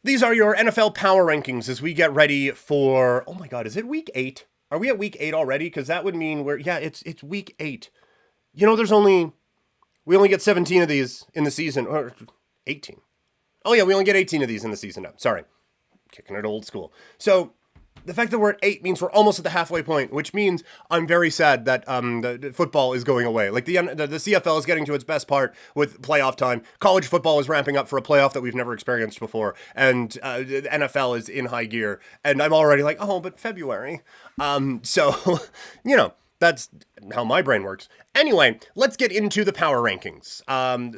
These are your NFL power rankings as we get ready for, oh my God, is it week 8? Are we at week 8 already? Because that would mean it's week 8. We only get 17 of these in the season, or 18. Oh yeah, we only get 18 of these in the season now. Sorry, kicking it old school. So the fact that we're at 8 means we're almost at the halfway point, which means I'm very sad that the football is going away. Like the CFL is getting to its best part with playoff time. College football is ramping up for a playoff that we've never experienced before, and the NFL is in high gear. And I'm already like, oh, but February. So that's how my brain works. Anyway, let's get into the power rankings.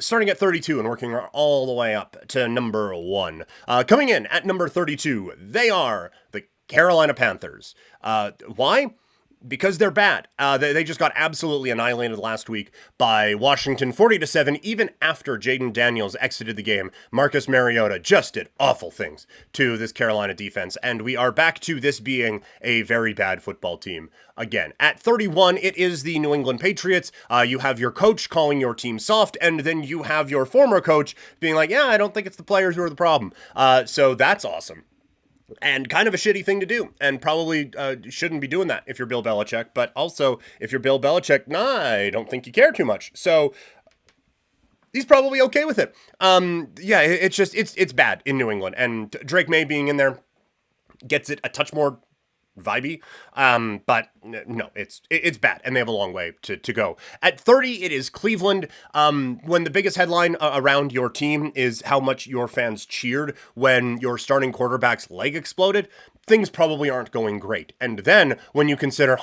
Starting at 32 and working all the way up to number 1. Coming in at number 32, they are the Carolina Panthers. Why? Because they're bad. They just got absolutely annihilated last week by Washington 40-7, even after Jaden Daniels exited the game. Marcus Mariota just did awful things to this Carolina defense, and we are back to this being a very bad football team again. At 31, it is the New England Patriots. You have your coach calling your team soft, and then you have your former coach being like, yeah, I don't think it's the players who are the problem. So that's awesome. And kind of a shitty thing to do, and probably shouldn't be doing that if you're Bill Belichick. But also, if you're Bill Belichick, I don't think you care too much. So he's probably okay with it. It's bad in New England, and Drake May being in there gets it a touch more vibey, but no, it's bad, and they have a long way to go. At 30, it is Cleveland. When the biggest headline around your team is how much your fans cheered when your starting quarterback's leg exploded, things probably aren't going great. And then when you consider,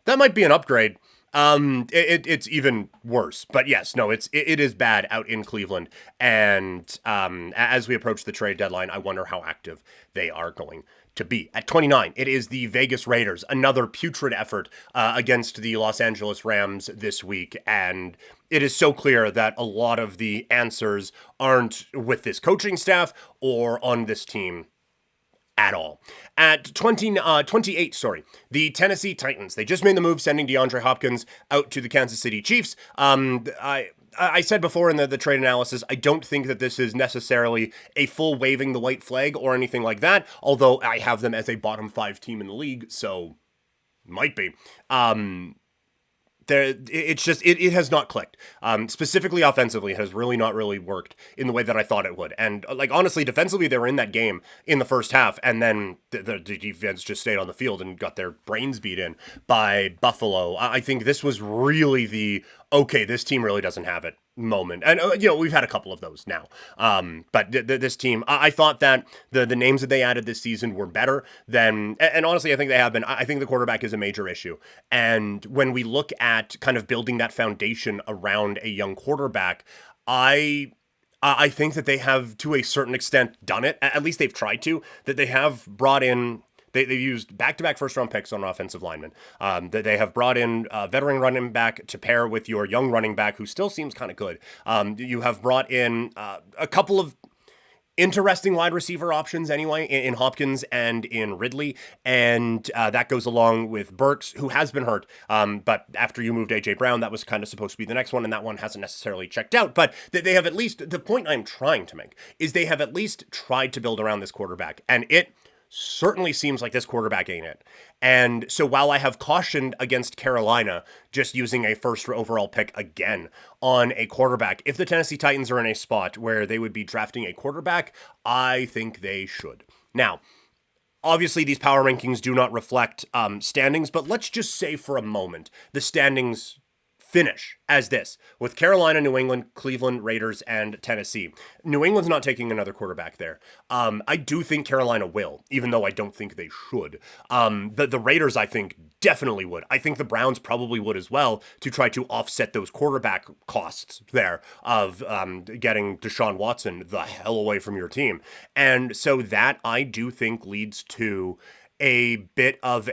that might be an upgrade, it's even worse. But yes, no, it is bad out in Cleveland. And as we approach the trade deadline, I wonder how active they are going to be. At 29, it is the Vegas Raiders, another putrid effort against the Los Angeles Rams this week. And it is so clear that a lot of the answers aren't with this coaching staff or on this team at all. At 28, the Tennessee Titans. They just made the move sending DeAndre Hopkins out to the Kansas City Chiefs. I said before in the trade analysis, I don't think that this is necessarily a full waving the white flag or anything like that, although I have them as a bottom 5 team in the league, so might be. It has not clicked. Specifically offensively, it has really not really worked in the way that I thought it would. And honestly, defensively, they were in that game in the first half, and then the defense just stayed on the field and got their brains beat in by Buffalo. I think this was really okay, this team really doesn't have it moment. And, we've had a couple of those now. But this team, I thought that the names that they added this season were better than, and honestly, I think they have been. I think the quarterback is a major issue. And when we look at kind of building that foundation around a young quarterback, I think that they have, to a certain extent, done it. At least they've tried to, that they have brought in. They've used back-to-back first-round picks on offensive linemen. They have brought in a veteran running back to pair with your young running back, who still seems kind of good. You have brought in a couple of interesting wide receiver options anyway, in Hopkins and in Ridley, and that goes along with Burks, who has been hurt, but after you moved A.J. Brown, that was kind of supposed to be the next one, and that one hasn't necessarily checked out, but they have at least, the point I'm trying to make, is they have at least tried to build around this quarterback, and it certainly seems like this quarterback ain't it. And so while I have cautioned against Carolina just using a first overall pick again on a quarterback, if the Tennessee Titans are in a spot where they would be drafting a quarterback, I think they should. Now, obviously these power rankings do not reflect standings, but let's just say for a moment the standings finish as this, with Carolina, New England, Cleveland, Raiders, and Tennessee. New England's not taking another quarterback there. I do think Carolina will, even though I don't think they should. The Raiders, I think, definitely would. I think the Browns probably would as well, to try to offset those quarterback costs there of getting Deshaun Watson the hell away from your team. And so that, I do think, leads to a bit of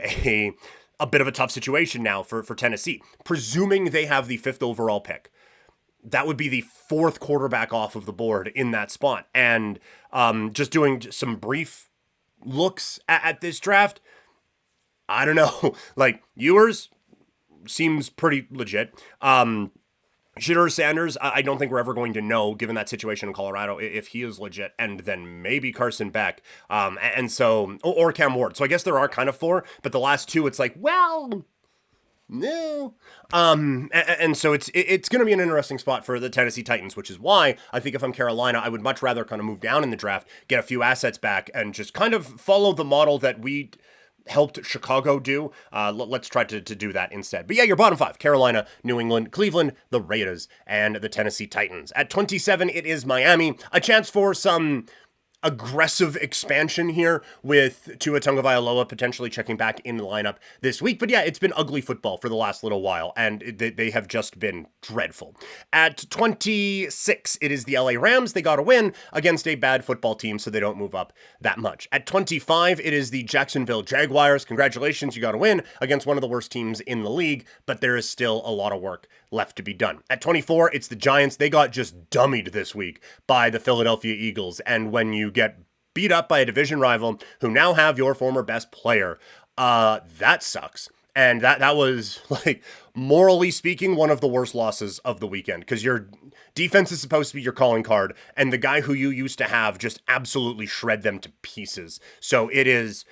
a tough situation now for Tennessee. Presuming they have the 5th overall pick, that would be the 4th quarterback off of the board in that spot. And just doing some brief looks at this draft, I don't know. Ewers seems pretty legit. Shedeur Sanders, I don't think we're ever going to know, given that situation in Colorado, if he is legit, and then maybe Carson Beck, and so, or Cam Ward. So I guess there are kind of four, but the last two, it's like, well, no. And so it's going to be an interesting spot for the Tennessee Titans, which is why I think if I'm Carolina, I would much rather kind of move down in the draft, get a few assets back, and just kind of follow the model that we helped Chicago do. Let's try to do that instead. But yeah, your bottom five: Carolina, New England, Cleveland, the Raiders, and the Tennessee Titans. At 27, it is Miami. A chance for some aggressive expansion here with Tua Tagovailoa potentially checking back in the lineup this week. But yeah, it's been ugly football for the last little while, and they have just been dreadful. At 26, it is the LA Rams. They got a win against a bad football team, so they don't move up that much. At 25, it is the Jacksonville Jaguars. Congratulations, you got a win against one of the worst teams in the league, but there is still a lot of work left to be done. At 24, it's the Giants. They got just dummied this week by the Philadelphia Eagles, and when you get beat up by a division rival who now have your former best player, that sucks. And that was, like, morally speaking, one of the worst losses of the weekend, because your defense is supposed to be your calling card, and the guy who you used to have just absolutely shred them to pieces. So it is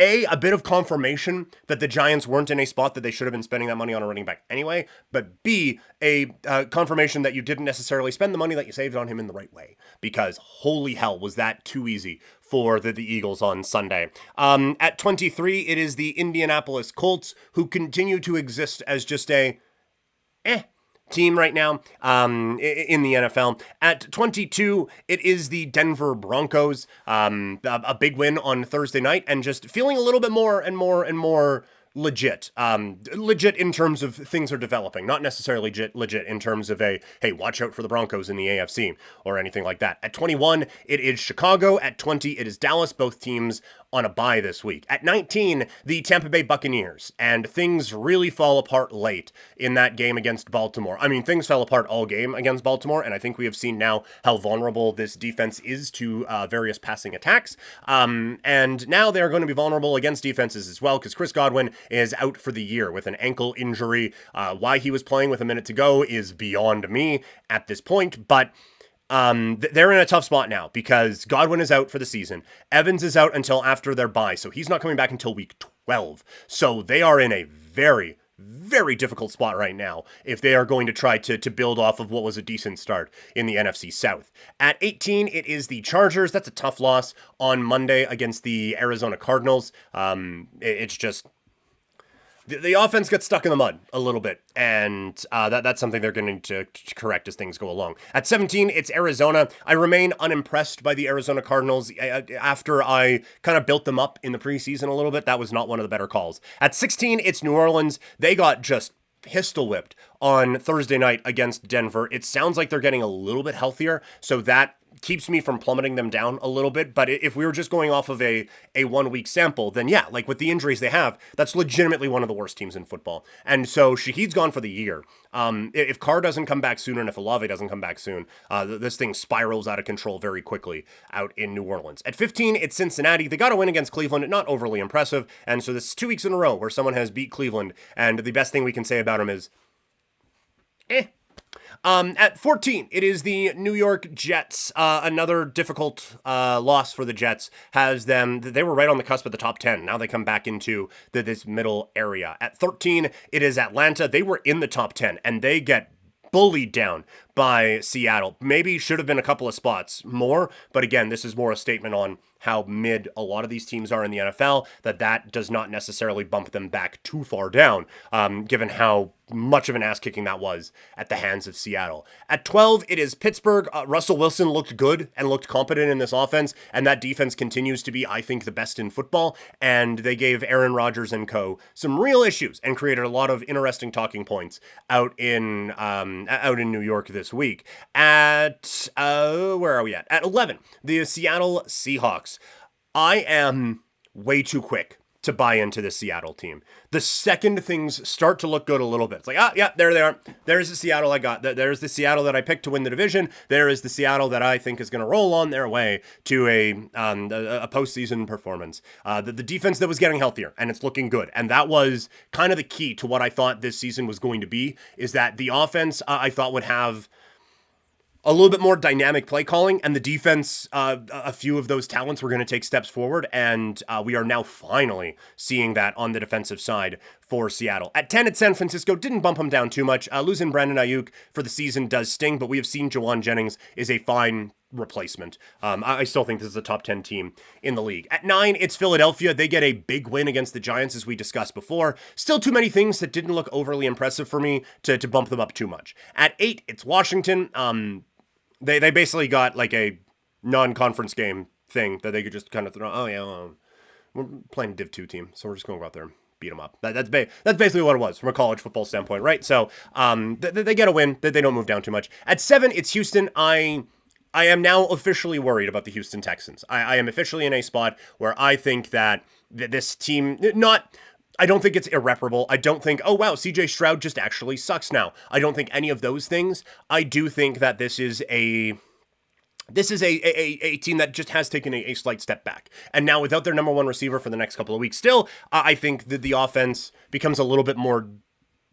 a bit of confirmation that the Giants weren't in a spot that they should have been spending that money on a running back anyway, but B, a confirmation that you didn't necessarily spend the money that you saved on him in the right way, because holy hell, was that too easy for the Eagles on Sunday. At 23, it is the Indianapolis Colts, who continue to exist as just a team right now in the NFL. At 22, it is the Denver Broncos. A big win on Thursday night, and just feeling a little bit more and more legit. Legit in terms of things are developing, not necessarily legit in terms of hey, watch out for the Broncos in the AFC or anything like that. At 21, it is Chicago. At 20, it is Dallas. Both teams on a bye this week. At 19, the Tampa Bay Buccaneers, and things really fall apart late in that game against Baltimore. I mean, things fell apart all game against Baltimore, and I think we have seen now how vulnerable this defense is to various passing attacks. And now they're going to be vulnerable against defenses as well, because Chris Godwin is out for the year with an ankle injury. Why he was playing with a minute to go is beyond me at this point, but they're in a tough spot now because Godwin is out for the season. Evans is out until after their bye, so he's not coming back until week 12. So they are in a very, very difficult spot right now if they are going to try to build off of what was a decent start in the NFC South. At 18, it is the Chargers. That's a tough loss on Monday against the Arizona Cardinals. It's just the offense gets stuck in the mud a little bit, and that's something they're going to correct as things go along. At 17, it's Arizona. I remain unimpressed by the Arizona Cardinals. After I kind of built them up in the preseason a little bit, that was not one of the better calls. At 16, it's New Orleans. They got just pistol whipped on Thursday night against Denver. It sounds like they're getting a little bit healthier, so that keeps me from plummeting them down a little bit. But if we were just going off of a 1 week sample, then yeah, like with the injuries they have, that's legitimately one of the worst teams in football. And so Shahid's gone for the year. If Carr doesn't come back soon, and if Olave doesn't come back soon, this thing spirals out of control very quickly out in New Orleans. At 15, it's Cincinnati. They got a win against Cleveland, not overly impressive. And so this is 2 weeks in a row where someone has beat Cleveland, and the best thing we can say about them is at 14, it is the New York Jets. Another difficult loss for the Jets has them. They were right on the cusp of the top 10. Now they come back into this middle area. At 13, it is Atlanta. They were in the top 10, and they get bullied down by Seattle. Maybe should have been a couple of spots more, but again, this is more a statement on how mid a lot of these teams are in the NFL, that does not necessarily bump them back too far down, given how much of an ass kicking that was at the hands of Seattle. At 12, it is Pittsburgh. Russell Wilson looked good and looked competent in this offense, and that defense continues to be, I think, the best in football, and they gave Aaron Rodgers and co. some real issues and created a lot of interesting talking points out in New York this week. At, where are we at? At 11, the Seattle Seahawks. I am way too quick to buy into the Seattle team. The second things start to look good a little bit, it's like, yeah, there they are. There's the Seattle I got. There's the Seattle that I picked to win the division. There is the Seattle that I think is going to roll on their way to a postseason performance. The defense that was getting healthier, and it's looking good. And that was kind of the key to what I thought this season was going to be, is that the offense I thought would have a little bit more dynamic play calling, and the defense, a few of those talents were going to take steps forward, and we are now finally seeing that on the defensive side for Seattle. At 10 at San Francisco, didn't bump them down too much. Losing Brandon Ayuk for the season does sting, but we have seen Jawan Jennings is a fine replacement. I still think this is a top 10 team in the league. At 9, it's Philadelphia. They get a big win against the Giants, as we discussed before. Still too many things that didn't look overly impressive for me to bump them up too much. At 8, it's Washington. They basically got like a non-conference game thing that they could just kind of throw. Oh yeah, well, we're playing a Div 2 team, so we're just going to go out there and beat them up. That's basically what it was from a college football standpoint, right? So they get a win. They don't move down too much. At 7, it's Houston. I am now officially worried about the Houston Texans. I am officially in a spot where I think that this team, I don't think it's irreparable. I don't think, oh wow, CJ Stroud just actually sucks now. I don't think any of those things. I do think that this is a team that just has taken a slight step back. And now without their number one receiver for the next couple of weeks, still, I think that the offense becomes a little bit more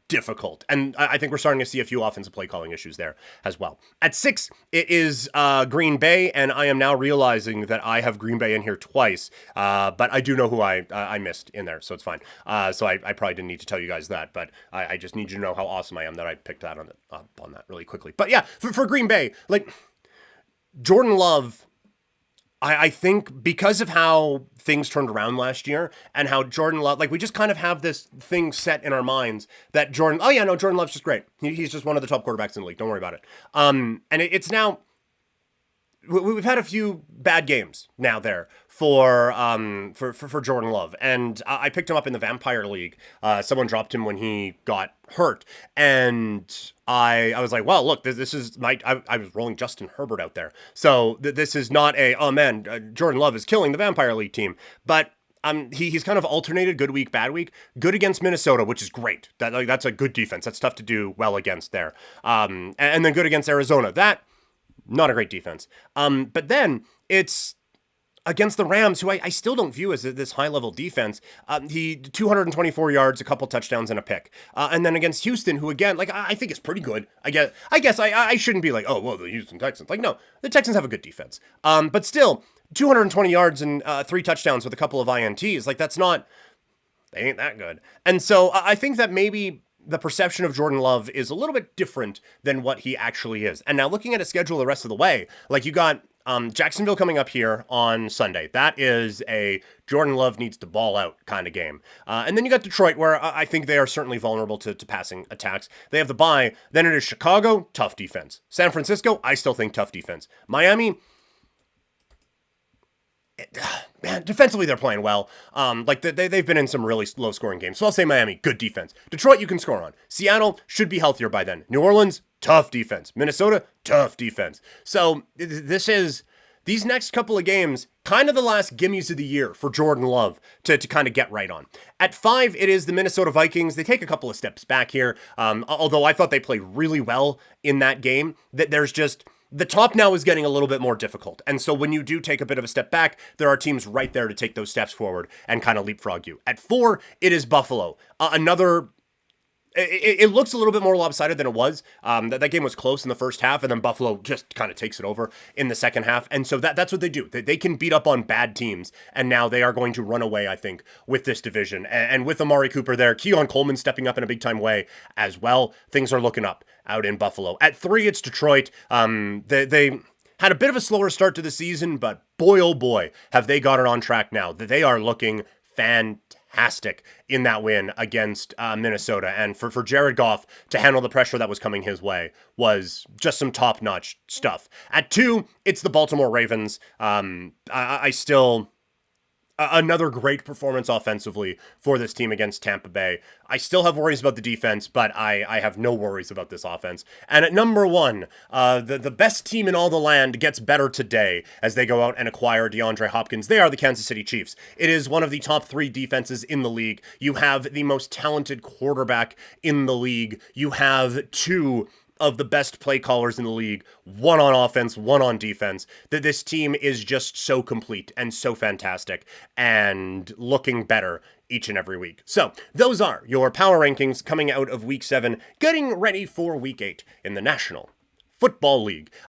difficult. And I think we're starting to see a few offensive play calling issues there as well. At 6, it is Green Bay, and I am now realizing that I have Green Bay in here twice, but I do know who I missed in there, so it's fine. So I probably didn't need to tell you guys that, but I just need you to know how awesome I am that I picked that on that really quickly. But yeah, for Green Bay, like Jordan Love, I think because of how things turned around last year and how Jordan Love, like we just kind of have this thing set in our minds that Jordan Love's just great. He's just one of the top quarterbacks in the league. Don't worry about it. And it's now, we've had a few bad games now there for Jordan Love, and I picked him up in the Vampire League. Someone dropped him when he got hurt, and I was like, well, look, this is I was rolling Justin Herbert out there, so this is not oh man, Jordan Love is killing the Vampire League team, but he's kind of alternated good week, bad week, good against Minnesota, which is great. That's a good defense. That's tough to do well against there, and then good against Arizona. That not a great defense. But then it's against the Rams, who I still don't view as this high-level defense. He 224 yards, a couple touchdowns, and a pick. And then against Houston, who again, like I think is pretty good. I guess I shouldn't be like, oh well, the Houston Texans. Like no, the Texans have a good defense. But still, 220 yards and 3 touchdowns with a couple of INTs. Like they ain't that good. And so I think that maybe the perception of Jordan Love is a little bit different than what he actually is. And now looking at his schedule the rest of the way, like you got Jacksonville coming up here on Sunday. That is a Jordan Love needs to ball out kind of game. And then you got Detroit, where I think they are certainly vulnerable to passing attacks. They have the bye. Then it is Chicago, tough defense. San Francisco, I still think tough defense. Miami, man, defensively they're playing well. Like they've been in some really low scoring games. So I'll say Miami, good defense. Detroit, you can score on. Seattle should be healthier by then. New Orleans, tough defense. Minnesota, tough defense. So these next couple of games, kind of the last gimmies of the year for Jordan Love to kind of get right on. At 5, it is the Minnesota Vikings. They take a couple of steps back here. Although I thought they played really well in that game, that there's just the top now is getting a little bit more difficult. And so when you do take a bit of a step back, there are teams right there to take those steps forward and kind of leapfrog you. At 4, it is Buffalo. It looks a little bit more lopsided than it was. That game was close in the first half, and then Buffalo just kind of takes it over in the second half. And so that's what they do. They can beat up on bad teams, and now they are going to run away, I think, with this division. And with Amari Cooper there, Keon Coleman stepping up in a big-time way as well, things are looking up out in Buffalo. At 3, it's Detroit. They had a bit of a slower start to the season, but boy, oh boy, have they got it on track now. They are looking fantastic in that win against Minnesota. And for Jared Goff to handle the pressure that was coming his way was just some top-notch stuff. At 2, it's the Baltimore Ravens. Another great performance offensively for this team against Tampa Bay. I still have worries about the defense, but I have no worries about this offense. And at number one, the best team in all the land gets better today as they go out and acquire DeAndre Hopkins. They are the Kansas City Chiefs. It is one of the top 3 defenses in the league. You have the most talented quarterback in the league. You have 2 of the best play callers in the league, one on offense, one on defense, that this team is just so complete and so fantastic and looking better each and every week. So those are your power rankings coming out of week 7, getting ready for week 8 in the National Football League.